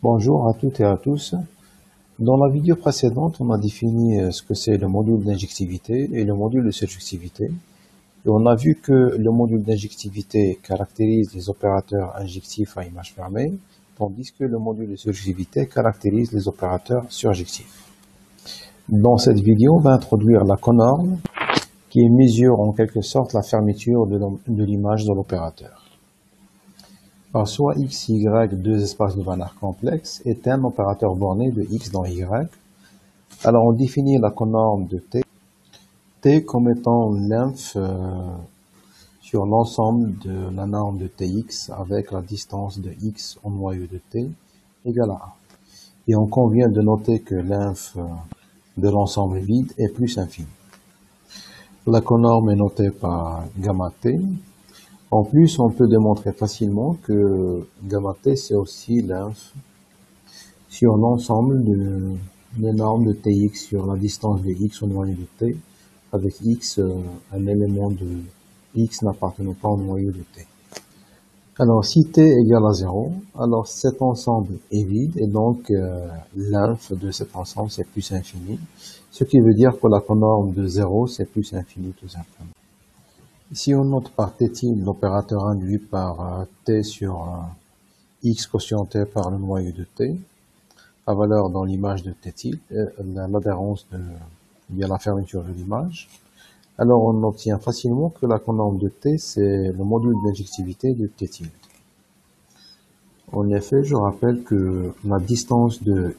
Bonjour à toutes et à tous. Dans la vidéo précédente, on a défini ce que c'est le module d'injectivité et le module de surjectivité. Et on a vu que le module d'injectivité caractérise les opérateurs injectifs à image fermée, tandis que le module de surjectivité caractérise les opérateurs surjectifs. Dans cette vidéo, on va introduire la conorme qui mesure en quelque sorte la fermeture de l'image de l'opérateur. Alors, soit x, y, deux espaces de Banach complexes, est un opérateur borné de x dans y. Alors, on définit la conorme de t comme étant l'inf sur l'ensemble de la norme de tx avec la distance de x au noyau de t égale à 1. Et on convient de noter que l'inf de l'ensemble vide est plus infini. La conorme est notée par gamma t. En plus, on peut démontrer facilement que gamma t, c'est aussi l'inf sur l'ensemble des normes de tx sur la distance de x au noyau de t, avec x, un élément de x n'appartenant pas au noyau de t. Alors, si t égale à 0, alors cet ensemble est vide, et donc l'inf de cet ensemble, c'est plus infini, ce qui veut dire que la conorme de 0, c'est plus infini tout simplement. Si on note par t tilde l'opérateur induit par t sur x quotienté par le noyau de t, la valeur dans l'image de t tilde, l'adhérence bien la fermeture de l'image, alors on obtient facilement que la conorme de t, c'est le module d'injectivité de t tilde. En effet, je rappelle que la distance de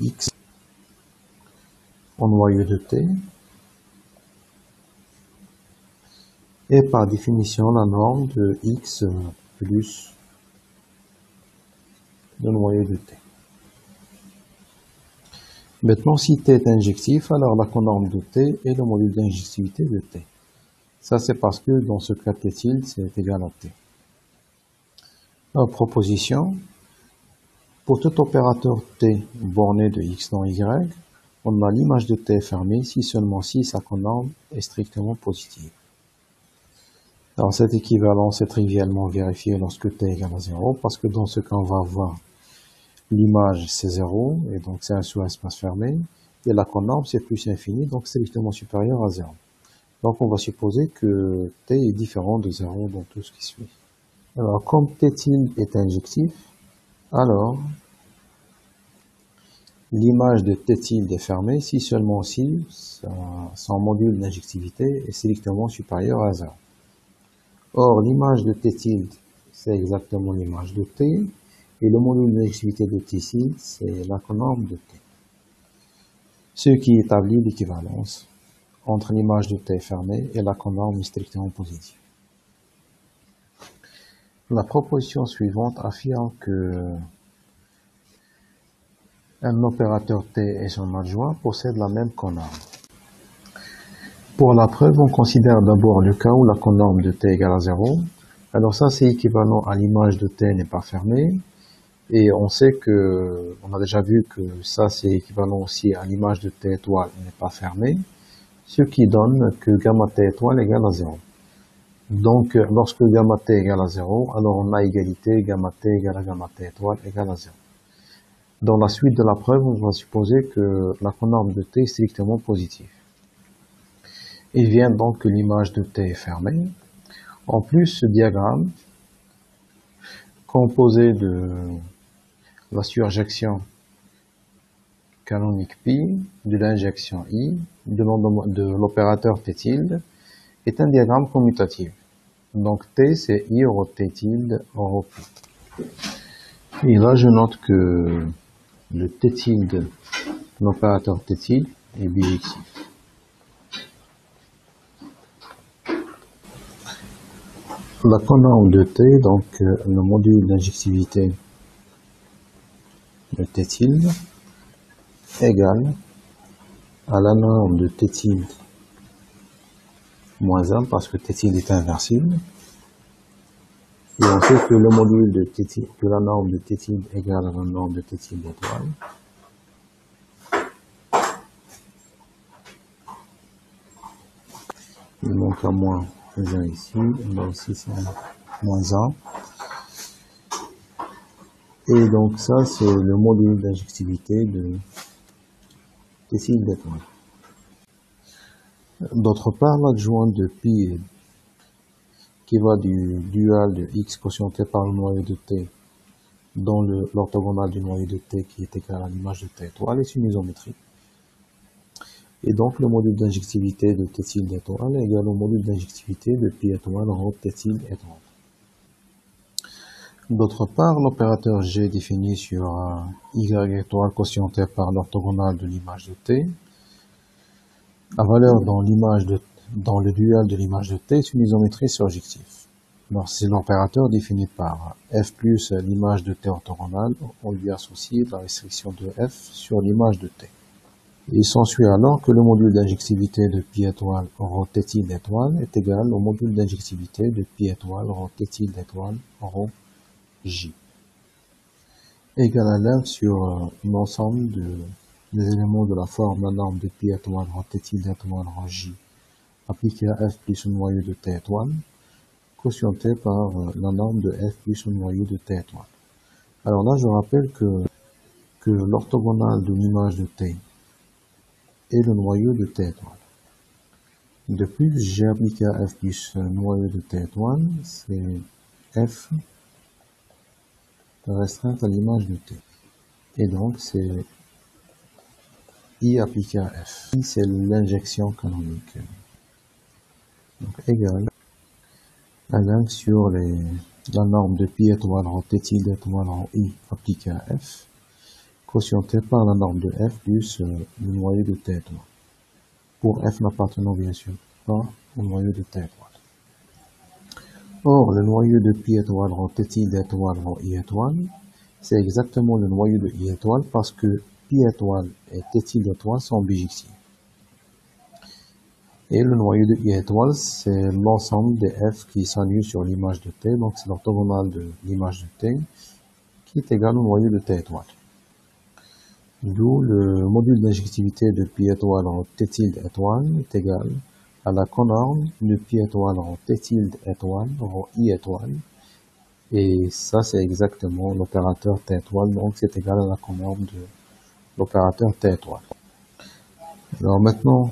x au noyau de t est par définition la norme de x plus le noyau de t. Maintenant, si t est injectif, alors la conorme de t est le module d'injectivité de t. Ça, c'est parce que dans ce cas t tilde, c'est égal à t. Alors, proposition. Pour tout opérateur t borné de x dans y, on a l'image de t fermée si seulement si sa conorme est strictement positive. Alors, cette équivalence est trivialement vérifiée lorsque t égale à 0, parce que dans ce cas, on va avoir l'image, c'est 0, et donc c'est un sous-espace fermé, et la conorme, c'est plus infini, donc strictement supérieur à 0. Donc, on va supposer que t est différent de 0 dans tout ce qui suit. Alors, comme t tilde est injectif, alors, l'image de t tilde est fermée si seulement si son module d'injectivité est strictement supérieur à 0. Or, l'image de t tilde, c'est exactement l'image de t, et le module d'injectivité de t tilde, c'est la conorme de t. Ce qui établit l'équivalence entre l'image de t fermée et la conorme strictement positive. La proposition suivante affirme que un opérateur t et son adjoint possèdent la même conorme. Pour la preuve, on considère d'abord le cas où la conorme de t égale à 0. Alors ça, c'est équivalent à l'image de t n'est pas fermée. Et on sait que, on a déjà vu que ça, c'est équivalent aussi à l'image de t étoile n'est pas fermée. Ce qui donne que gamma t étoile égale à 0. Donc, lorsque gamma t égale à 0, alors on a égalité gamma t égale à gamma t étoile égale à 0. Dans la suite de la preuve, on va supposer que la conorme de t est strictement positive. Il vient donc que l'image de t est fermée. En plus, ce diagramme, composé de la surjection canonique pi, de l'injection i, de l'opérateur t tilde, est un diagramme commutatif. Donc t, c'est i rho t tilde rho pi. Et là, je note que le t tilde, l'opérateur t tilde, est bijectif. La conorme de t, donc le module d'injectivité de t tilde, égale à la norme de t tilde moins 1, parce que t tilde est inversible. Et on sait que le module de t tilde, que la norme de t tilde égale à la norme de t tilde étoile. Il manque à moins 1 ici, là aussi c'est moins 1. Et donc ça, c'est le module d'injectivité de tilde d'étoile. D'autre part, l'adjoint de pi qui va du dual de x quotienté par le noyau de t dans l'orthogonale du noyau de t qui est égal à l'image de t étoile est une isométrie. Et donc le module d'injectivité de t tilde étoile est égal au module d'injectivité de pi étoile rho t tilde étoile. D'autre part, l'opérateur G défini sur y étoile quotienté par l'orthogonale de l'image de t, la valeur dans le dual de l'image de t est une isométrie surjective. Alors c'est l'opérateur défini par f plus l'image de t orthogonale, on lui associe la restriction de f sur l'image de t. Il s'ensuit alors que le module d'injectivité de pi étoile rho t tilde étoile est égal au module d'injectivité de pi étoile rho t tilde étoile rho j, égal à l'inf sur l'ensemble des éléments de la forme la norme de pi étoile rho t tilde étoile rho j appliquée à f plus le noyau de t étoile, quotienté par la norme de f plus le noyau de t étoile. Alors là, je rappelle que l'orthogonale de l'image de t est le noyau de t étoile. De plus, j'ai appliqué à f plus le noyau de t étoile, c'est f restreinte à l'image de t. Et donc, c'est I appliqué à f. I, c'est l'injection canonique. Donc, égal à l'inf sur la norme de pi étoile rho t tilde étoile rho I appliquée à f, quotientée par la norme de f plus le noyau de t étoile. Pour f n'appartenant bien sûr pas au noyau de t étoile. Or, le noyau de pi étoile rho t tilde étoile rho I étoile, c'est exactement le noyau de I étoile parce que pi étoile et t tilde étoile sont bijectifs. Et le noyau de I étoile, c'est l'ensemble des f qui s'annulent sur l'image de t, donc c'est l'orthogonale de l'image de t qui est égal au noyau de t étoile. D'où le module d'injectivité de pi étoile en t tilde étoile est égal à la conorme de pi étoile en t tilde étoile en I étoile. Et ça, c'est exactement l'opérateur t étoile, donc c'est égal à la conorme de l'opérateur t étoile. Alors maintenant,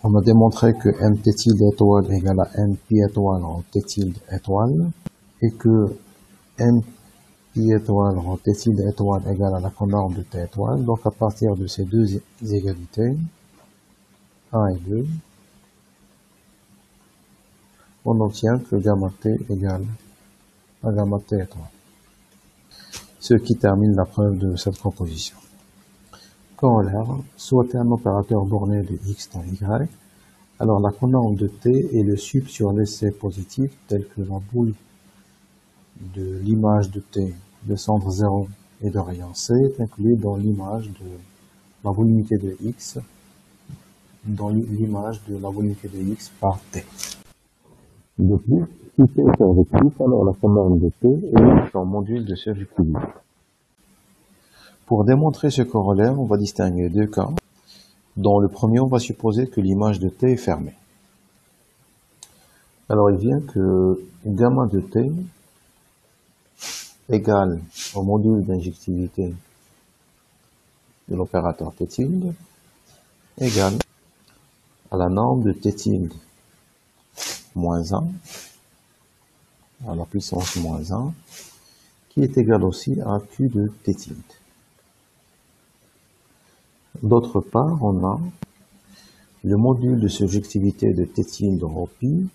on a démontré que m t tilde étoile égale à m pi étoile en t tilde étoile, et que m pi étoile en t tilde étoile égale à la conorme de t étoile. Donc à partir de ces deux égalités, 1 et 2, on obtient que gamma t égale à gamma t étoile. Ce qui termine la preuve de cette proposition. Corollaire, soit un opérateur borné de x dans y, alors la conorme de t est le sup sur l'essai positif tel que la boule de l'image de t de centre 0 et de rayon c est inclus dans l'image de la volumité de x, dans l'image de la volumité de x par t. De plus, si t est surjectif, alors la conorme de t est son module de surjectivité. Pour démontrer ce corollaire, on va distinguer deux cas. Dans le premier, on va supposer que l'image de t est fermée. Alors il vient que gamma de t égale au module d'injectivité de l'opérateur t tilde égale à la norme de t tilde moins 1 à la puissance moins 1 qui est égale aussi à q de t tilde. D'autre part, on a le module de surjectivité de t tilde rho pi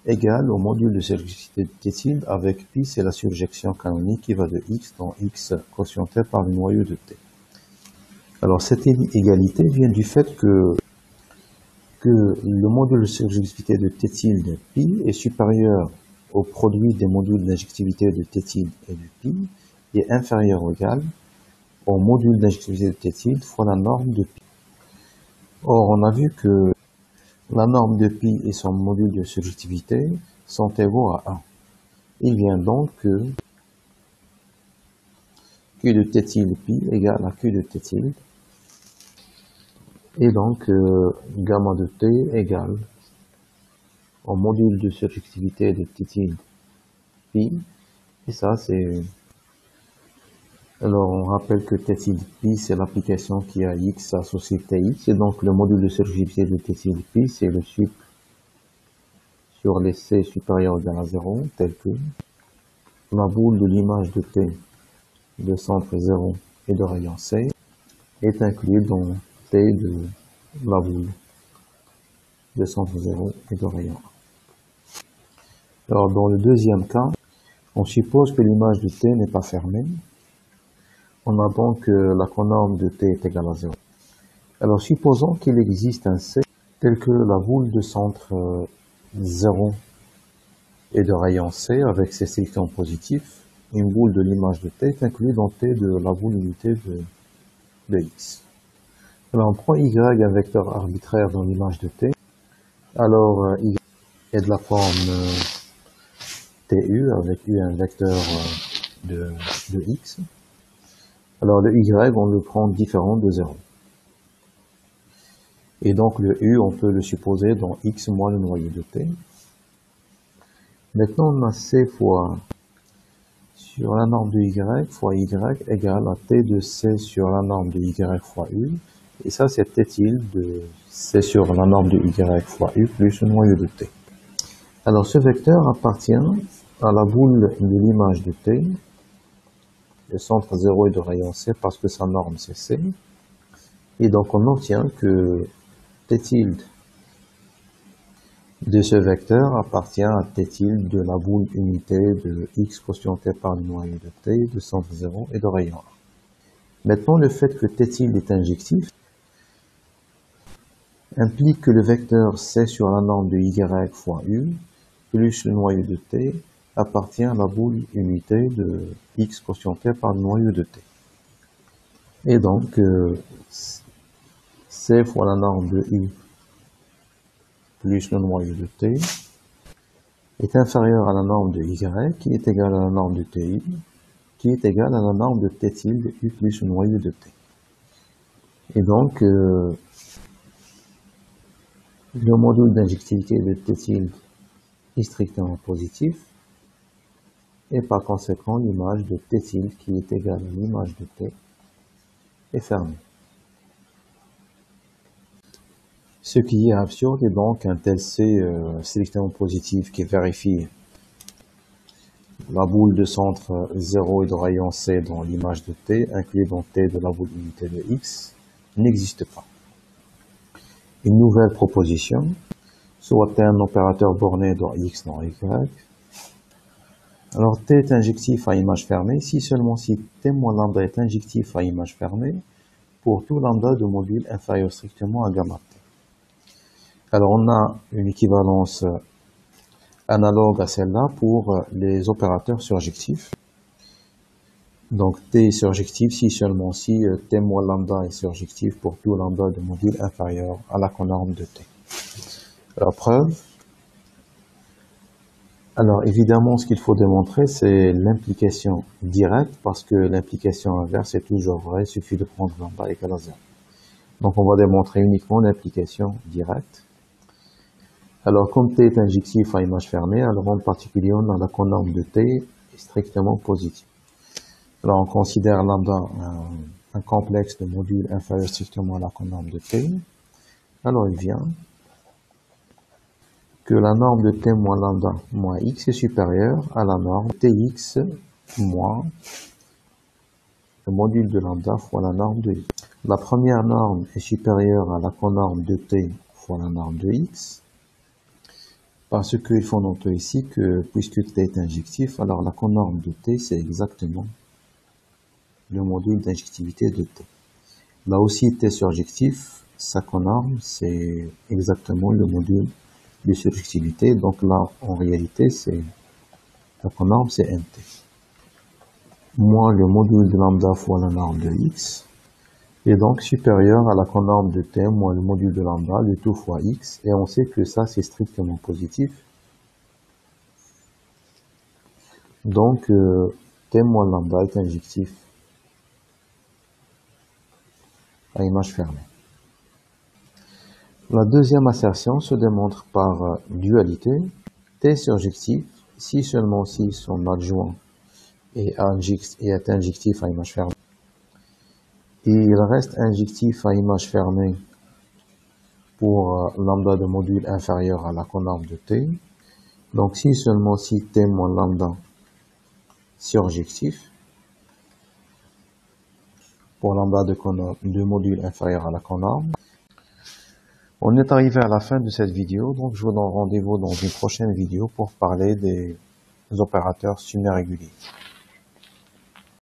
égale au module de surjectivité de t tilde avec pi, c'est la surjection canonique qui va de x dans x quotienté par le noyau de t. Alors cette égalité vient du fait que le module de surjectivité de t tilde pi est supérieur au produit des modules d'injectivité de t tilde et de pi et inférieur ou égal au module d'injectivité de t tilde fois la norme de pi. Or, on a vu que la norme de pi et son module de surjectivité sont égaux à 1. Il vient donc que q de t tilde pi égale à q de t tilde. Et donc, gamma de t égale au module de surjectivité de t tilde pi. Et ça, c'est Alors, on rappelle que t tilde pi, c'est l'application qui a x associé tx, et donc le module de surjectivité de t tilde pi, c'est le sup sur les c supérieurs ou égal à 0, tel que la boule de l'image de t de centre 0 et de rayon c est inclus dans t de la boule de centre 0 et de rayon 1. Alors, dans le deuxième cas, on suppose que l'image de t n'est pas fermée. On a donc la conorme de t est égale à 0. Alors, supposons qu'il existe un C tel que la boule de centre 0 et de rayon C avec ses sélections positives. Une boule de l'image de t est inclue dans t de la boule unité de x. Alors, on prend y, un vecteur arbitraire dans l'image de t. Alors, y est de la forme tu avec u un vecteur de x. Alors, le y, on le prend différent de 0. Et donc, le u, on peut le supposer dans x moins le noyau de t. Maintenant, on a c fois sur la norme de y fois y égale à t de c sur la norme de y fois u. Et ça, c'est t tilde de c sur la norme de y fois u plus le noyau de t. Alors, ce vecteur appartient à la boule de l'image de t, le centre 0 et de rayon c, parce que sa norme c'est c. Et donc, on obtient que t tilde de ce vecteur appartient à t tilde de la boule unité de x quotienté par le noyau de t, de centre 0 et de rayon 1. Maintenant, le fait que t tilde est injectif implique que le vecteur c sur la norme de y fois u plus le noyau de t appartient à la boule unité de x quotienté par le noyau de t. Et donc, c fois la norme de u plus le noyau de t est inférieur à la norme de y, qui est égale à la norme de ti, qui est égale à la norme de t tilde u plus le noyau de t. Et donc, le module d'injectivité de t tilde est strictement positif, et par conséquent, l'image de t tilde qui est égale à l'image de t est fermée. Ce qui est absurde est donc un tel C strictement positif qui vérifie la boule de centre 0 et de rayon C dans l'image de t, inclus dans t de la boule unité de x, n'existe pas. Une nouvelle proposition, soit un opérateur borné dans x dans y. Alors t est injectif à image fermée si seulement si t moins lambda est injectif à image fermée pour tout lambda de module inférieur strictement à gamma t. Alors on a une équivalence analogue à celle-là pour les opérateurs surjectifs. Donc t est surjectif si seulement si t moins lambda est surjectif pour tout lambda de module inférieur à la conorme de t. La preuve. Alors évidemment, ce qu'il faut démontrer, c'est l'implication directe, parce que l'implication inverse est toujours vraie, il suffit de prendre lambda égale à 0. Donc on va démontrer uniquement l'implication directe. Alors comme t est injectif à image fermée, alors en particulier on a la conorme de t est strictement positive. Alors on considère lambda un complexe de modules inférieur strictement à la conorme de t. Alors il vient que la norme de t moins lambda moins x est supérieure à la norme tx moins le module de lambda fois la norme de x. La première norme est supérieure à la conorme de t fois la norme de x, parce qu'il faut noter ici que puisque t est injectif, alors la conorme de t c'est exactement le module d'injectivité de t. Là aussi t surjectif, sa conorme c'est exactement le module de surjectivité, donc là en réalité c'est la conorme c'est nt moins le module de lambda fois la norme de x est donc supérieur à la conorme de t moins le module de lambda, le tout fois x, et on sait que ça c'est strictement positif, donc t moins lambda est injectif à image fermée. La deuxième assertion se démontre par dualité. T surjectif si seulement si son adjoint et est injectif à image fermée. Et il reste injectif à image fermée pour lambda de module inférieur à la conorme de t. Donc si seulement si t moins lambda surjectif, pour lambda de module inférieur à la conorme. On est arrivé à la fin de cette vidéo, donc je vous donne rendez-vous dans une prochaine vidéo pour parler des opérateurs semi-réguliers.